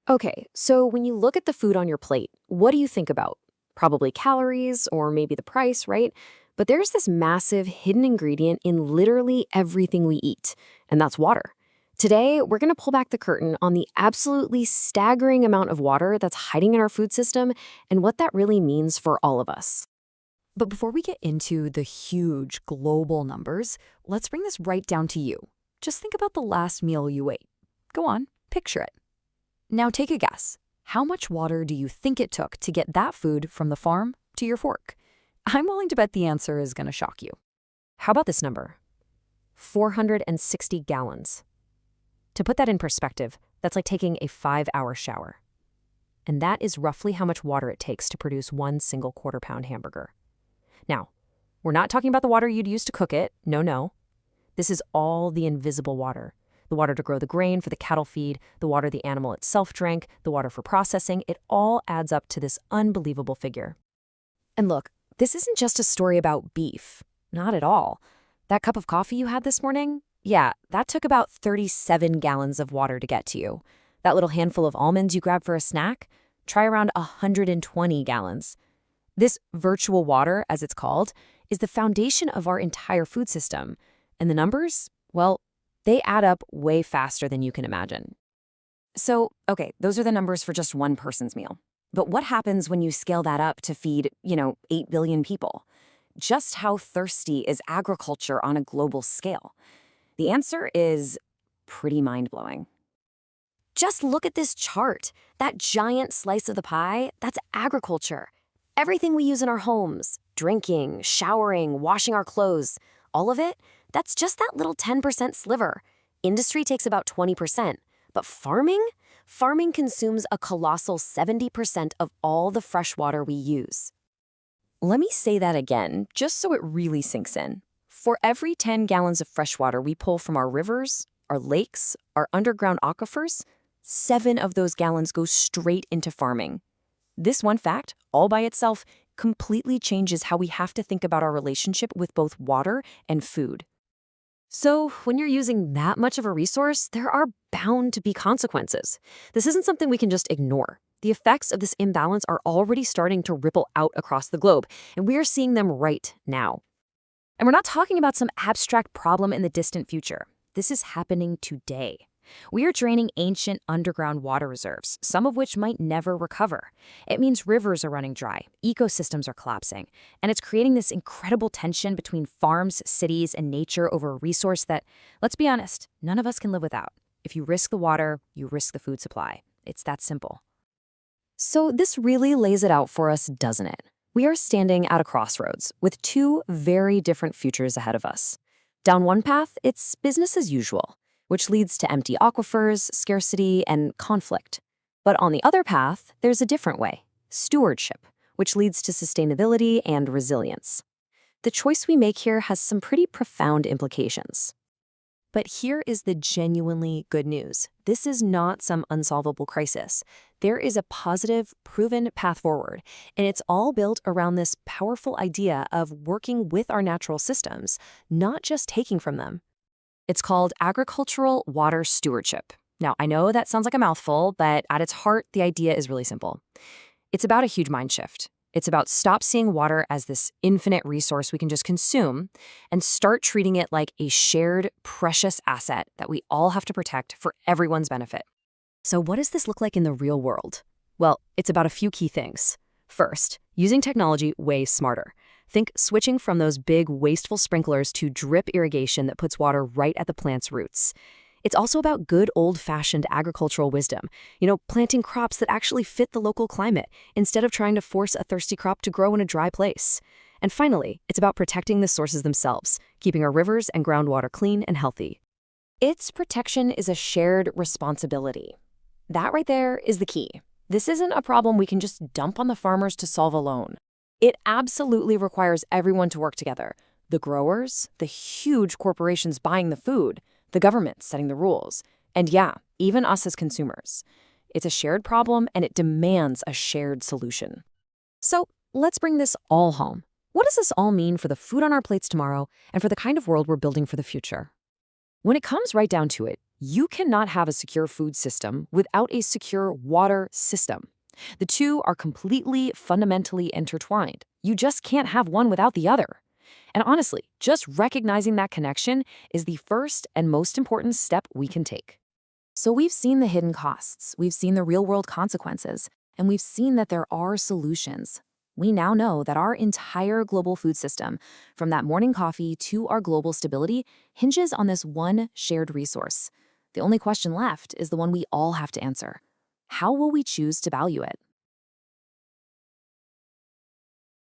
Okay, so when you look at the food on your plate, what do you think about? Probably calories or maybe the price, right? But there's this massive hidden ingredient in literally everything we eat, and that's water. Today, we're going to pull back the curtain on the absolutely staggering amount of water that's hiding in our food system and what that really means for all of us. But before we get into the huge global numbers, let's bring this right down to you. Just think about the last meal you ate. Go on, picture it. Now take a guess. How much water do you think it took to get that food from the farm to your fork? I'm willing to bet the answer is going to shock you. How about this number? 460 gallons. To put that in perspective, that's like taking a 5-hour shower. And that is roughly how much water it takes to produce one single quarter-pound hamburger. Now, we're not talking about the water you'd use to cook it. No, no. This is all the invisible water. The water to grow the grain for the cattle feed, the water the animal itself drank, the water for processing. It all adds up to this unbelievable figure. And look, this isn't just a story about beef. Not at all. That cup of coffee you had this morning? Yeah, that took about 37 gallons of water to get to you. That little handful of almonds you grabbed for a snack? Try around 120 gallons. This virtual water, as it's called, is the foundation of our entire food system. And the numbers? Well, they add up way faster than you can imagine. So, okay, those are the numbers for just one person's meal. But what happens when you scale that up to feed, 8 billion people? Just how thirsty is agriculture on a global scale? The answer is pretty mind-blowing. Just look at this chart. That giant slice of the pie, that's agriculture. Everything we use in our homes, drinking, showering, washing our clothes, all of it, that's just that little 10% sliver. Industry takes about 20%, but farming? Farming consumes a colossal 70% of all the fresh water we use. Let me say that again, just so it really sinks in. For every 10 gallons of fresh water we pull from our rivers, our lakes, our underground aquifers, 7 of those gallons go straight into farming. This one fact, all by itself, completely changes how we have to think about our relationship with both water and food. So, when you're using that much of a resource, there are bound to be consequences. This isn't something we can just ignore. The effects of this imbalance are already starting to ripple out across the globe, and we are seeing them right now. And we're not talking about some abstract problem in the distant future. This is happening today. We are draining ancient underground water reserves, some of which might never recover. It means rivers are running dry, ecosystems are collapsing, and it's creating this incredible tension between farms, cities, and nature over a resource that, let's be honest, none of us can live without. If you risk the water, you risk the food supply. It's that simple. So this really lays it out for us, doesn't it? We are standing at a crossroads with two very different futures ahead of us. Down one path, it's business as usual, which leads to empty aquifers, scarcity, and conflict. But on the other path, there's a different way, stewardship, which leads to sustainability and resilience. The choice we make here has some pretty profound implications. But here is the genuinely good news. This is not some unsolvable crisis. There is a positive, proven path forward, and it's all built around this powerful idea of working with our natural systems, not just taking from them. It's called agricultural water stewardship. Now, I know that sounds like a mouthful, but at its heart, the idea is really simple. It's about a huge mind shift. It's about stop seeing water as this infinite resource we can just consume and start treating it like a shared, precious asset that we all have to protect for everyone's benefit. So what does this look like in the real world? Well, it's about a few key things. First, using technology way smarter. Think switching from those big, wasteful sprinklers to drip irrigation that puts water right at the plant's roots. It's also about good old-fashioned agricultural wisdom, planting crops that actually fit the local climate instead of trying to force a thirsty crop to grow in a dry place. And finally, it's about protecting the sources themselves, keeping our rivers and groundwater clean and healthy. Its protection is a shared responsibility. That right there is the key. This isn't a problem we can just dump on the farmers to solve alone. It absolutely requires everyone to work together. The growers, the huge corporations buying the food, the government setting the rules, and yeah, even us as consumers. It's a shared problem and it demands a shared solution. So let's bring this all home. What does this all mean for the food on our plates tomorrow and for the kind of world we're building for the future? When it comes right down to it, You cannot have a secure food system without a secure water system. The two are completely, fundamentally intertwined. You just can't have one without the other. And honestly, just recognizing that connection is the first and most important step we can take. So we've seen the hidden costs, we've seen the real-world consequences, and we've seen that there are solutions. We now know that our entire global food system, from that morning coffee to our global stability, hinges on this one shared resource. The only question left is the one we all have to answer. How will we choose to value it?